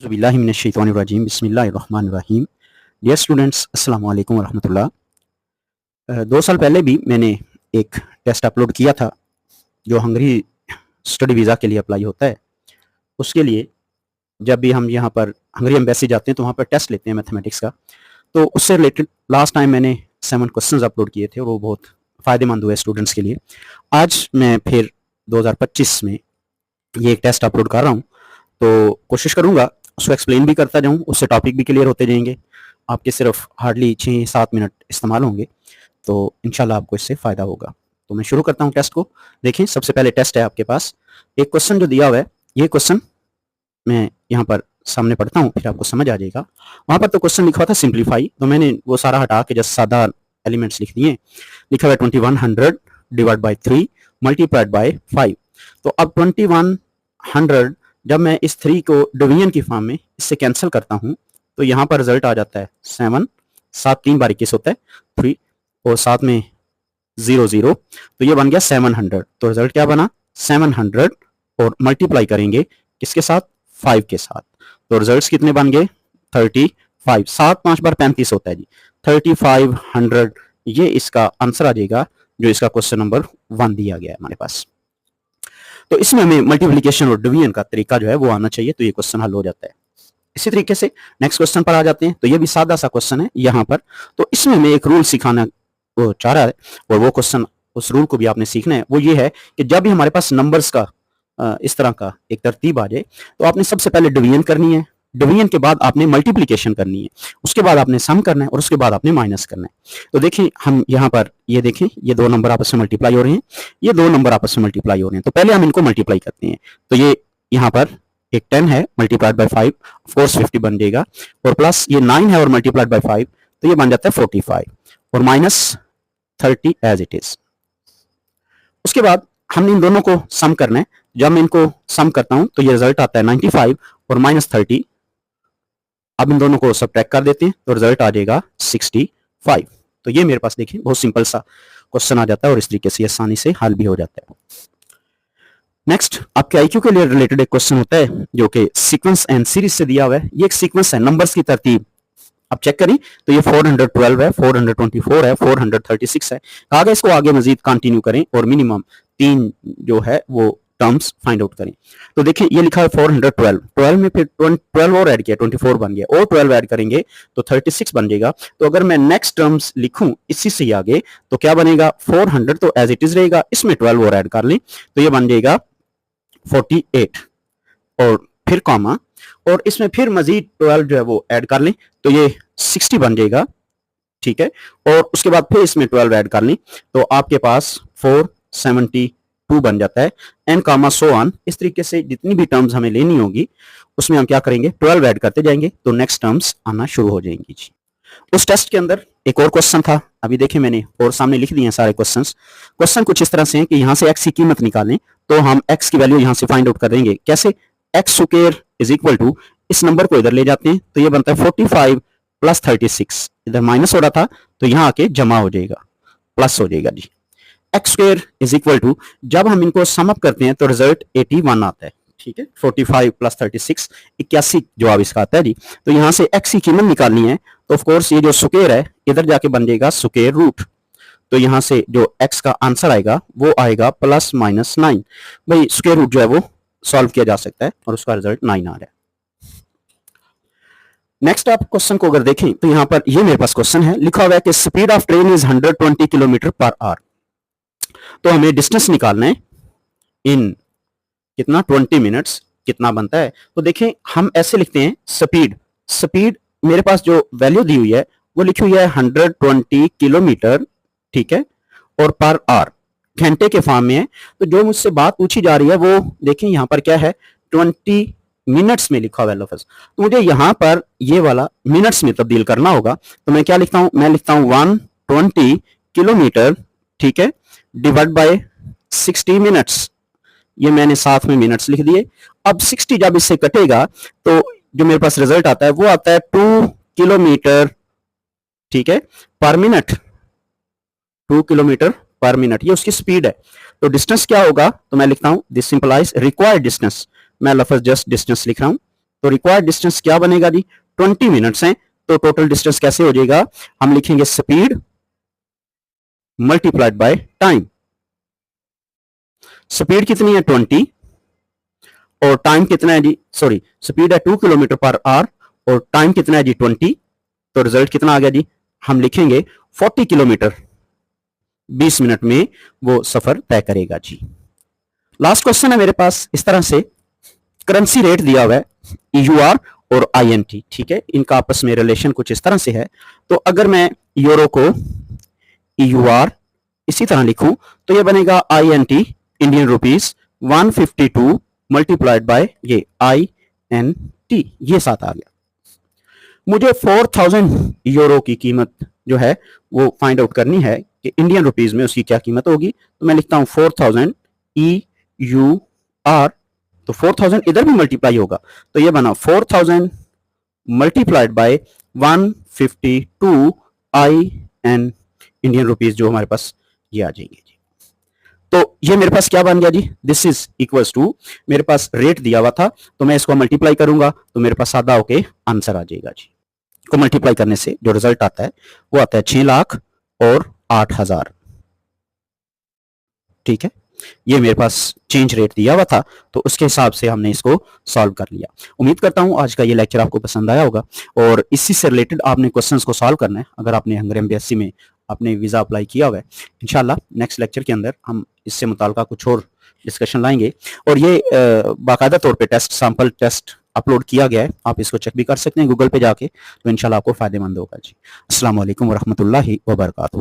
बिस्मिल्लाहिर्रहमानिर्रहीम बिस्मिल्लाहिर्रहमानिर्रहीम। Dear students, अस्सलाम वालेकुम वरहमतुल्लाह। 2 साल पहले भी मैंने एक टेस्ट अपलोड किया था जो हंगरी स्टडी वीज़ा के लिए अप्लाई होता है। उसके लिए जब भी हम यहाँ पर हंगरी एम्बेसी जाते हैं तो वहाँ पर टेस्ट लेते हैं मैथमेटिक्स का। तो उससे रिलेटेड लास्ट टाइम मैंने 7 क्वेश्चंस अपलोड किए थे और वो बहुत फ़ायदेमंद हुए स्टूडेंट्स के लिए। आज मैं फिर 2025 में ये एक टेस्ट अपलोड कर रहा हूँ, तो कोशिश करूँगा उसको एक्सप्लेन भी करता जाऊँ, उससे टॉपिक भी क्लियर होते जाएंगे। आपके सिर्फ हार्डली 6-7 मिनट इस्तेमाल होंगे, तो इंशाल्लाह आपको इससे फ़ायदा होगा। तो मैं शुरू करता हूँ टेस्ट को। देखिए, सबसे पहले टेस्ट है आपके पास। एक क्वेश्चन जो दिया हुआ है, ये क्वेश्चन मैं यहाँ पर सामने पढ़ता हूँ, फिर आपको समझ आ जाएगा। वहाँ पर तो क्वेश्चन लिखा हुआ था सिंप्लीफाई, तो मैंने वो सारा हटा के जस्ट सादा एलिमेंट्स लिख दिए। लिखा हुआ है 2100 डिवाइड बाई 3 मल्टीप्लाइड बाई 5। तो अब 2100 जब मैं इस 3 को डिवीजन की फॉर्म में इससे कैंसिल करता हूँ तो यहाँ पर रिजल्ट आ जाता है 7। 7 3 बार 21 होता है 3 और साथ में 0 0, तो ये बन गया 700। तो रिजल्ट क्या बना 700 और मल्टीप्लाई करेंगे किसके साथ 5 के साथ, तो रिजल्ट्स कितने बन गए 35। 7 5 बार 35 होता है जी, 3500 ये इसका आंसर आ जाएगा जो इसका क्वेश्चन नंबर 1 दिया गया है हमारे पास। तो इसमें हमें मल्टीप्लिकेशन और डिवीजन का तरीका जो है वो आना चाहिए, तो ये क्वेश्चन हल हो जाता है। इसी तरीके से नेक्स्ट क्वेश्चन पर आ जाते हैं। तो ये भी सादा सा क्वेश्चन है यहाँ पर, तो इसमें मैं एक रूल सिखाना वो चाह रहा है और वो क्वेश्चन उस रूल को भी आपने सीखना है। वो ये है कि जब भी हमारे पास नंबर्स का इस तरह का एक तरतीब आ जाए तो आपने सबसे पहले डिवीजन करनी है, डिवीजन के बाद आपने मल्टीप्लिकेशन करनी है, उसके बाद आपने सम करना है और उसके बाद आपने माइनस करना है। तो देखिए हम यहाँ पर ये देखें, ये 2 नंबर आपस में मल्टीप्लाई हो रहे हैं, ये 2 नंबर आपस में मल्टीप्लाई हो रहे हैं। तो पहले हम इनको मल्टीप्लाई करते हैं। तो ये यहाँ पर एक 10 है मल्टीप्लाइड बाय 5, ऑफ कोर्स 50 बन जाएगा, और प्लस ये 9 है और मल्टीप्लाइड बाय 5, तो ये बन जाता है 45 और माइनस 30 एज इट इज। उसके बाद हमने इन दोनों को सम करना है। जब मैं इनको सम करता हूं तो ये रिजल्ट आता है 95 और माइनस 30। अब इन दोनों को सबट्रैक्ट कर देते हैं तो रिजल्ट आ जाएगा 65। तो ये मेरे पास देखिए बहुत सिंपल सा क्वेश्चन आ जाता है और इस तरीके से आसानी से हल भी हो जाता है। नेक्स्ट आपके आईक्यू के लिए रिलेटेड एक क्वेश्चन होता है जो कि सीक्वेंस एंड सीरीज से दिया हुआ है। ये एक सीक्वेंस है, नंबर्स की तरतीब आप चेक करें तो ये 412 है, 424 है, 436 है। कहा गया इसको आगे मजीद कंटिन्यू करें और मिनिमम 3 जो है वो टर्म्स फाइंड आउट करें। तो देखिए ये लिखा है 412, 12 में फिर 12 और ऐड किया 24 बन गया, और 12 ऐड करेंगे तो 36 बन जाएगा। तो अगर मैं नेक्स्ट टर्म्स लिखूं इसी से आगे तो क्या बनेगा 400 तो एज इट इज रहेगा, इसमें 12 और ऐड कर लें तो ये बन जाएगा 48 और फिर कॉमा, और इसमें फिर मजीद 12 जो है वो ऐड कर लें तो ये 60 बन जाएगा, ठीक है। और उसके बाद फिर इसमें 12 ऐड कर लें तो आपके पास 472 बन जाता है, एंड कॉमा सो ऑन। इस तरीके से जितनी भी टर्म्स हमें लेनी होगी उसमें हम क्या करेंगे 12 ऐड करते जाएंगे तो नेक्स्ट टर्म्स आना शुरू हो जाएंगी जी। उस टेस्ट के अंदर एक और क्वेश्चन था, अभी देखें मैंने और सामने लिख दिए हैं सारे क्वेश्चंस। क्वेश्चन कुछ इस तरह से हैं कि यहाँ से x की कीमत निकालें तो हम x की वैल्यू यहाँ से फाइंड आउट कर देंगे। कैसे, x square is equal to इस नंबर को इधर ले जाते हैं तो ये बनता है 45 प्लस 36, इधर माइनस हो रहा था तो यहाँ आके जमा हो जाएगा, प्लस हो जाएगा जी। X square is equal to जब हम इनको सम अप करते हैं तो रिजल्ट 81 आता है, ठीक है। 45 प्लस 36 81 जवाब इसका आता है जी। तो यहाँ से x की कीमत निकालनी है तो ऑफ कोर्स ये जो स्क्वायर है इधर जाके बन जाएगा स्क्वायर रूट, तो यहाँ से जो x का आंसर आएगा वो आएगा प्लस माइनस 9। भाई स्क्वायर रूट जो है वो सॉल्व किया जा सकता है और उसका रिजल्ट 9 आ रहा है। नेक्स्ट आप क्वेश्चन को अगर देखें तो यहाँ पर ये मेरे पास क्वेश्चन है, लिखा हुआ है कि speed of train is 120 kilometre per hour. तो हमें डिस्टेंस निकालना है इन कितना 20 मिनट्स कितना बनता है। तो देखें हम ऐसे लिखते हैं स्पीड, स्पीड मेरे पास जो वैल्यू दी हुई है वो लिखी हुई है 120 किलोमीटर, ठीक है, और पर आवर घंटे के फॉर्म में है। तो जो मुझसे बात पूछी जा रही है वो देखें यहाँ पर क्या है 20 मिनट्स में लिखा हुआ है लफ्ज, तो मुझे यहाँ पर ये वाला मिनट्स में तब्दील करना होगा। तो मैं क्या लिखता हूँ, मैं लिखता हूँ 120 किलोमीटर, ठीक है, डिवाइड बाय 60 मिनट्स, ये मैंने साथ में मिनट्स लिख दिए। अब 60 जब इससे कटेगा तो जो मेरे पास रिजल्ट आता है वो आता है 2 किलोमीटर, ठीक है, पर मिनट, 2 किलोमीटर पर मिनट, ये उसकी स्पीड है। तो डिस्टेंस क्या होगा, तो मैं लिखता हूं दिस सिंपलाइज रिक्वायर्ड डिस्टेंस, मैं लफ्ज जस्ट डिस्टेंस लिख रहा हूं तो रिक्वायर्ड डिस्टेंस क्या बनेगा जी, 20 मिनट्स हैं, तो टोटल डिस्टेंस कैसे हो जाएगा, हम लिखेंगे speed multiplied by time. Speed कितनी है 20 और टाइम कितना है जी, सॉरी स्पीड है 2 किलोमीटर पर आवर और टाइम कितना है जी 20, तो रिजल्ट कितना आ गया जी, हम लिखेंगे 40 किलोमीटर 20 मिनट में वो सफर तय करेगा जी। लास्ट क्वेश्चन है मेरे पास इस तरह से, करेंसी रेट दिया हुआ है ईयूआर और आईएनटी, ठीक है, इनका आपस में रिलेशन कुछ इस तरह से है। तो अगर मैं यूरो को ईयूआर इसी तरह लिखूं तो ये बनेगा INT Indian rupees 152 multiplied by ये आईएनटी, ये साथ आ गया। मुझे 4000 यूरो की कीमत जो है वो फाइंड आउट करनी है कि इंडियन रुपीस में उसकी क्या कीमत होगी। तो मैं लिखता हूं 4000 ईयूआर, तो 4000 इधर भी मल्टीप्लाई होगा, तो ये बना 4000 multiplied by 152 IN Indian rupees, जो हमारे पास ये आ जाएंगे जी। तो ये मेरे पास क्या बन गया जी, दिस इज इक्वल्स टू, मेरे पास रेट दिया हुआ था तो मैं इसको मल्टीप्लाई करूंगा तो मेरे पास सादा होके आंसर आ जाएगा जी। को मल्टीप्लाई करने से जो रिजल्ट आता है वो आता है 6 लाख और 8,000, ठीक है। ये मेरे पास चेंज रेट दिया हुआ था तो उसके हिसाब से हमने इसको सॉल्व कर लिया। उम्मीद करता हूं आज का ये लेक्चर आपको पसंद आया होगा और इसी से रिलेटेड आपने क्वेश्चंस को सॉल्व करना है। अगर आपने हंगरी एम्बेसी में अपने वीज़ा अप्लाई किया हुआ है, इंशाल्लाह नेक्स्ट लेक्चर के अंदर हम इससे मुताल्लिक़ कुछ और डिस्कशन लाएंगे और ये बाकायदा तौर पे टेस्ट, सैम्पल टेस्ट अपलोड किया गया है, आप इसको चेक भी कर सकते हैं गूगल पे जाके, तो इंशाल्लाह आपको फ़ायदेमंद होगा जी। अस्सलाम वालेकुम व रहमतुल्लाहि व बरकातुहू।